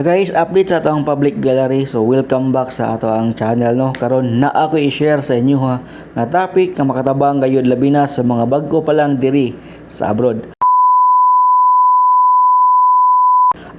Guys, update sa atong public gallery. So welcome back sa ato ang channel no. Karon na ako i-share sa inyo ha nga topic nga makatabang gayud labi na sa mga bag-o pa lang diri sa abroad.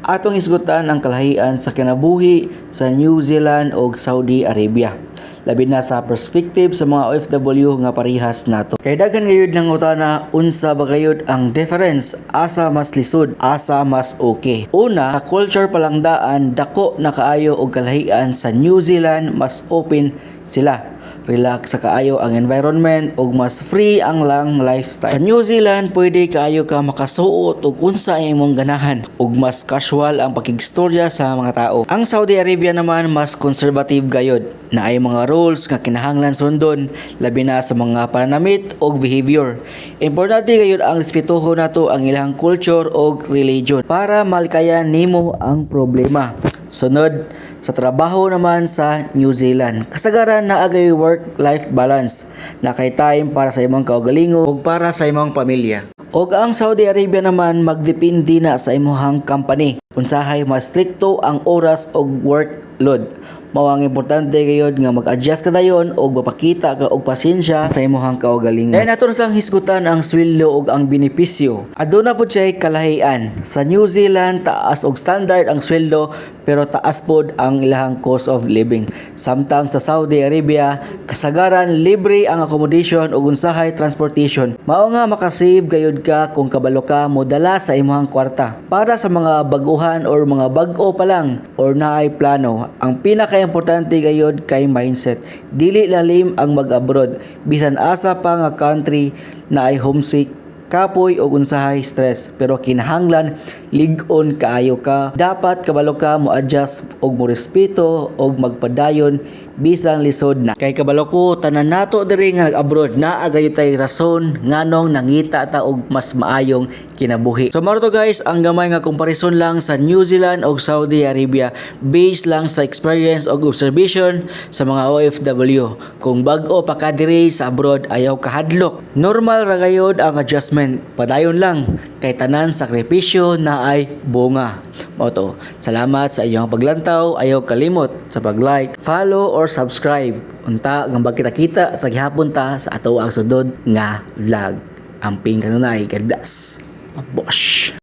Atong isgutan ang kalahian sa kinabuhi sa New Zealand o Saudi Arabia. Labi na sa perspective sa mga OFW nga parihas nato. Kay daghan gayud ng utana unsa ba gayud ang difference asa mas lisod, asa mas okay. Una, sa culture palangdaan dako na kaayo og kalahian sa New Zealand, mas open sila. Relax sa kaayo ang environment ug mas free ang lang lifestyle. Sa New Zealand pwede kaayo ka makasuot og unsa imong ganahan ug mas casual ang pakigstorya sa mga tao. Ang Saudi Arabia naman mas conservative gayud. Naay mga rules nga kinahanglan sundon labi na sa mga pananamit ug behavior. Importante gayud ang respetuhon nato ang ilang culture ug religion para malikayan nimo ang problema. Sunod, sa trabaho naman sa New Zealand, kasagaran na agay work-life balance, na kay time para sa imong kaugalingon ug para sa imong pamilya. Og ang Saudi Arabia naman magdepende na sa imong company. Unsahay mas strikto ang oras og workload. Mao ang importante gayud nga mag-adjust ka dayon og mapakita ka og pasensya sa imong kaugalingon. Dahil nato sang hisgutan ang sweldo ug ang benepisyo. Aduna pud siya kalahian. Sa New Zealand taas og standard ang sweldo pero taas pod ang ilahang cost of living. Samtang sa Saudi Arabia kasagaran libre ang accommodation ug unsahay transportation. Mao nga makasave gayud ka kung kabalo ka modala sa imong kwarta. Para sa mga baguhan or mga bag-o pa lang or naay plano, ang pinaka-importante gayud kay mindset. Dili lalim ang mag-abroad bisan asa pa nga country na ay homesick, kapoy o unsahay stress, pero kinahanglan lig-on kaayo ka. Dapat kabalo ka mo adjust og mo respeto og magpadayon bisan lisod na. Kay kabalo ko tanan nato diri nga nag-abroad naa gayud tay rason nganong nangita ta og mas maayong kinabuhi. So mao to guys ang gamay nga comparison lang sa New Zealand ug Saudi Arabia based lang sa experience ug observation sa mga OFW. Kung bag-o pa ka diri sa abroad ayaw kahadlok. Normal ra gayud ang adjustment. Padayon lang kay tanan sakripisyo na ay bunga. Moto. Salamat sa iyong paglantaw. Ayaw kalimot sa pag-like, follow or subscribe. Unta nga kita sa gihapon ta sa ato ang sudod nga vlog. Amping kanunay. God bless. Bosh.